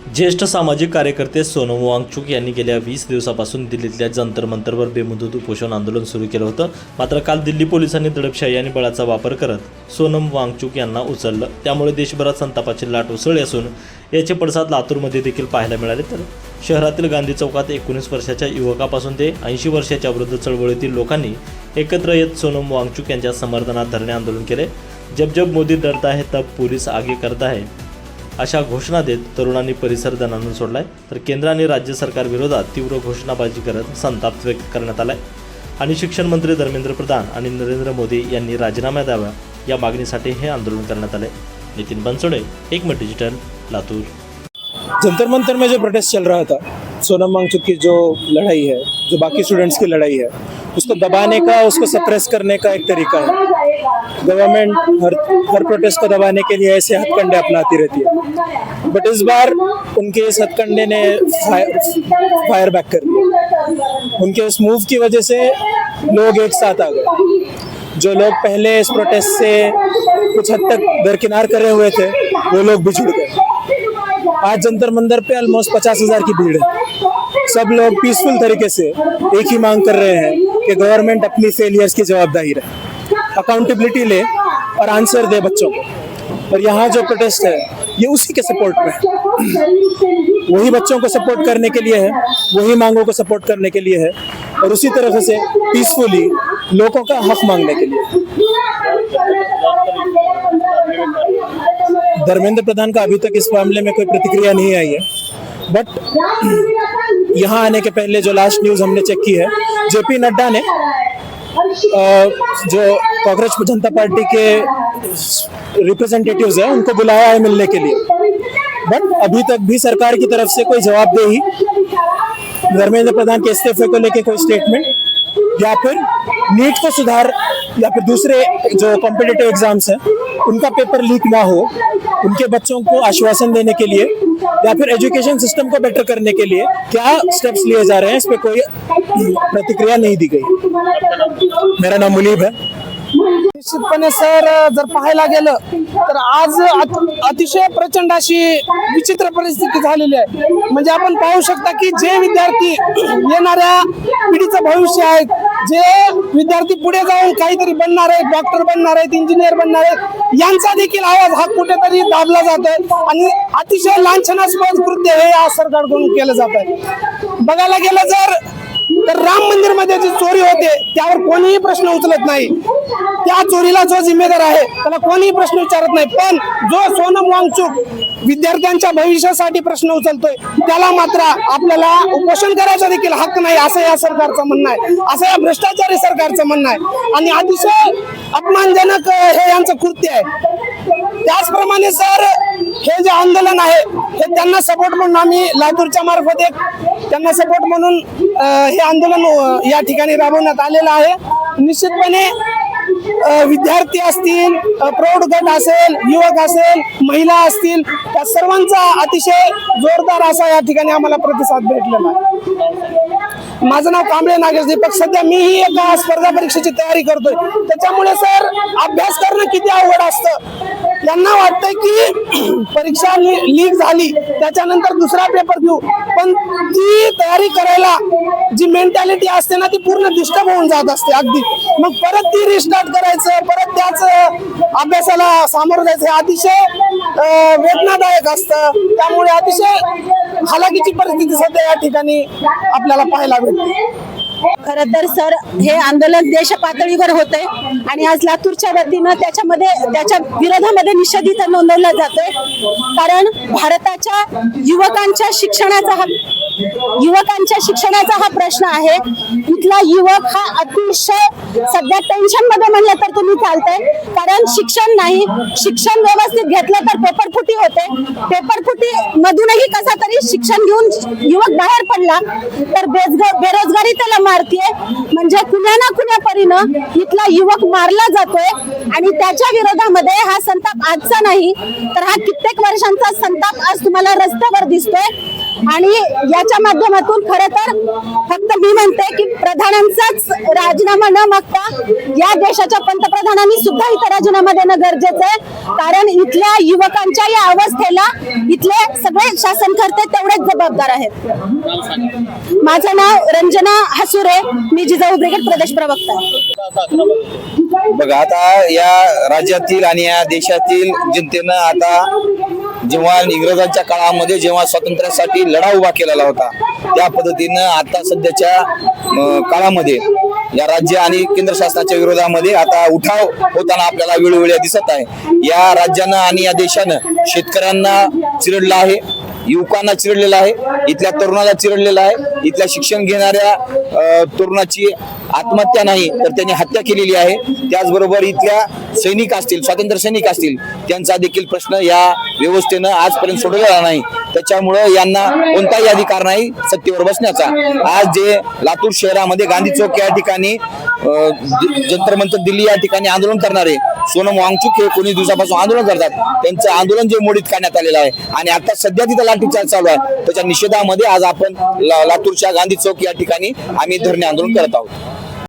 ज्येष्ठ सामाजिक कार्यकर्ते सोनम वांगचुक यांनी गेल्या 20 दिवसापासून दिल्लीतल्या जंतर मंतरवर बेमुदत उपोषण आंदोलन सुरू केलं होतं. मात्र काल दिल्ली पोलिसांनी दडपशाही आणि बळाचा वापर करत सोनम वांगचुक यांना उचललं. त्यामुळे देशभरात संतापाची लाट उसळली असून याचे पडसाद लातूरमध्ये देखील पाहायला मिळाले. तर शहरातील गांधी चौकात 19 वर्षाच्या युवकापासून ते 80 वर्षाच्या वृद्ध चळवळीतील लोकांनी एकत्र येत सोनम वांगचुक यांच्या समर्थनात धरणे आंदोलन केले. जब जब मोदी डरता है तब पोलीस आगे करता है अशा घोषणा देत तरुणांनी परिसर दणाणून सोडलाय. तर केंद्र आणि राज्य सरकार विरोधात तीव्र घोषणाबाजी करत संताप व्यक्त करण्यात आलाय आणि शिक्षण मंत्री धर्मेंद्र प्रधान आणि नरेंद्र मोदी यांनी राजीनामा द्यावा या मागणीसाठी हे आंदोलन करण्यात आले. नितीन बनसोडे, एक मिनिट डिजिटल, लातूर. जंतर मंतर में जो प्रोटेस्ट चल रहा था, सोनम वांगचुक की जो लड़ाई है, जो बाकी स्टूडेंट्स की लड़ाई है, उसको दबाने का, उसको सप्रेस करने का एक तरीका है. गवर्नमेंट हर प्रोटेस्ट को दबाने के लिए ऐसे हथकंडे अपनाती रहती है, बट इस बार उनके इस हथकंडे ने फायर बैक कर दिया. उनके इस मूव की वजह से लोग एक साथ आ गए. जो लोग पहले इस प्रोटेस्ट से कुछ हद तक दरकिनार करे हुए थे, वो लोग भी जुड़ गए. आज जंतर मंतर पे ऑलमोस्ट 50,000 की भीड़ है. सब लोग पीसफुल तरीके से एक ही मांग कर रहे हैं कि गवर्नमेंट अपनी फेलियर्स की जवाबदारी रहे, अकाउंटेबिलिटी ले और आंसर दे बच्चों को. और यहाँ जो प्रोटेस्ट है ये उसी के सपोर्ट में है, वही बच्चों को सपोर्ट करने के लिए है, वही मांगों को सपोर्ट करने के लिए है और उसी तरह से पीसफुली लोगों का हक मांगने के लिए. धर्मेंद्र प्रधान का अभी तक इस मामले में कोई प्रतिक्रिया नहीं आई है, बट यहाँ आने के पहले जो लास्ट न्यूज़ हमने चेक की है, जेपी नड्डा ने जो कांग्रेस जनता पार्टी के रिप्रेजेंटेटिव्स हैं उनको बुलाया है मिलने के लिए. बट अभी तक भी सरकार की तरफ से कोई जवाबदेही, धर्मेंद्र प्रधान के इस्तीफे को लेके कोई स्टेटमेंट या फिर नीट को सुधार या फिर दूसरे जो कॉम्पिटिटिव एग्जाम्स हैं उनका पेपर लीक ना हो, उनके बच्चों को आश्वासन देने के लिए या फिर एजुकेशन सिस्टम को बेटर करने के लिए क्या स्टेप्स लिए जा रहे हैं, इस पे कोई प्रतिक्रिया नहीं दी गई. मेरा नाम मुनीब है. निश्चितपणे सर, जर पाहायला गेलं तर आज अतिशय प्रचंड अशी विचित्र परिस्थिती झालेली आहे. म्हणजे आपण पाहू शकता की जे विद्यार्थी येणाऱ्या पिढीचं भविष्य आहेत, जे विद्यार्थी पुढे जाऊन काहीतरी बनणार आहेत, डॉक्टर बनणार आहेत, इंजिनियर बनणार आहेत, यांचा देखील आवाज हा कुठेतरी दाबला जातोय आणि अतिशय लांछनास्पद कृत्य हे या सरकारकडून केलं जात आहे. बघायला गेलं तर राम मंदिर मध्ये जी चोरी होते त्यावर कोणीही प्रश्न उचलत नाही. त्या चोरीला जो जिम्मेदार आहे त्याला कोणीही प्रश्न विचारत नाही. पण जो सोनम वांगचुक विद्यार्थ्यांच्या भविष्यासाठी प्रश्न उचलतोय त्याला मात्र आपल्याला उपोषण करायचा देखील हक्क नाही, असं या सरकारचं म्हणणं आहे, असं या भ्रष्टाचारी सरकारचं म्हणणं आहे आणि अतिशय अपमानजनक हे यांचं कृत्य आहे. त्याचप्रमाणे सर, हे जे आंदोलन आहे हे त्यांना सपोर्ट म्हणून आम्ही लातूरच्या मार्फत एक त्यांना सपोर्ट म्हणून हे आंदोलन या ठिकाणी राबवण्यात आलेलं आहे. निश्चितपणे विद्यार्थी असतील, प्रौढ गट असेल, युवक असेल, महिला असतील, त्या सर्वांचा अतिशय जोरदार असा या ठिकाणी आम्हाला प्रतिसाद भेटलेला आहे. माझं नाव कांबळे नागेश दीपक. सध्या मीही एका स्पर्धा परीक्षेची तयारी करतोय. त्याच्यामुळे सर, अभ्यास करणं किती अवघड असतं. यांना वाटतंय की परीक्षा लीक झाली त्याच्यानंतर दुसरा पेपर घेऊ, पण ती तयारी करायला जी मेंटॅलिटी असते ना ती पूर्ण डिस्टर्ब होऊन जात असते अगदी. मग परत ती रिस्टार्ट करायचं, परत त्याच अभ्यासाला सामोरं जायचं, हे अतिशय वेदनादायक असतं. त्यामुळे अतिशय हालाकीची परिस्थिती सध्या या ठिकाणी आपल्याला पाहायला भेटते. खरं तर सर, हे आंदोलन देश पातळीवर होते आणि आज लातूरच्या वतीनं त्याच्या विरोधामध्ये निषेध इथं नोंदवला जातोय. कारण भारताच्या युवकांच्या शिक्षणाचा हा प्रश्न आहे. इथला युवक हा अतिशय सध्या टेन्शन मध्ये म्हणलं तर तुम्ही चालतंय. कारण शिक्षण नाही, शिक्षण व्यवस्थित घेतलं तर पेपरफुटी होते, पेपरफुटी मधूनही कसा तरी शिक्षण घेऊन युवक बाहेर पडला तर बेरोजगारी त्याला मारतीये. म्हणजे कुण्या ना कुण्या परीनं इथला युवक मारला जातोय आणि त्याच्या विरोधामध्ये हा संताप आजचा नाही तर हा कित्येक वर्षांचा संताप आज तुम्हाला रस्त्यावर दिसतोय. आणि या याच्या माध्यमातून खरं तर फक्त मी म्हणते की प्रधानांचाच राजीनामा न मागता या देशाच्या पंतप्रधानांनी सुद्धा इथं राजीनामा देणं गरजेचं आहे. कारण इथल्या युवकांच्या या अवस्थेला इथले सगळे शासनकर्ते तेवढेच जबाबदार आहेत. माझं नाव रंजना हसुरे, मी जिजाऊ ब्रिगेड प्रदेश प्रवक्ता आहे. बघा, आता या राज्यातील आणि या देशातील जनतेनं आता जेव्हा इंग्रजांच्या काळामध्ये जेव्हा स्वातंत्र्यासाठी लढा उभा केलेला होता, त्या पद्धतीनं आता सध्याच्या काळामध्ये या राज्य आणि केंद्र शासनाच्या विरोधामध्ये आता उठाव होताना आपल्याला वेळोवेळी दिसत आहे. या राज्यानं आणि या देशानं शेतकऱ्यांना चिरडलं आहे, युवकांना चिरडलेला आहे, इथल्या तरुणाला चिरडलेला आहे. इथल्या शिक्षण घेणाऱ्या तरुणाची आत्महत्या नाही तर त्यांनी हत्या केलेली आहे. त्याचबरोबर इथल्या सैनिक असतील, स्वातंत्र्य सैनिक असतील, त्यांचा देखील प्रश्न या व्यवस्थेनं आजपर्यंत सोडवलेला नाही. त्याच्यामुळं यांना कोणताही अधिकार नाही सत्तेवर बसण्याचा. आज जे लातूर शहरामध्ये गांधी चौक या ठिकाणी जंतर मंतर दिल्ली या ठिकाणी आंदोलन करणारे सोनम वांगचुक हे 19 दिवसापासून आंदोलन करतात. त्यांचं आंदोलन जे मोडीत काढण्यात आलेलं आहे आणि आता सध्या तिथं लाठीचार्ज चालू आहे, त्याच्या निषेधामध्ये आज आपण लातूरच्या गांधी चौक या ठिकाणी आम्ही धरणे आंदोलन करत आहोत.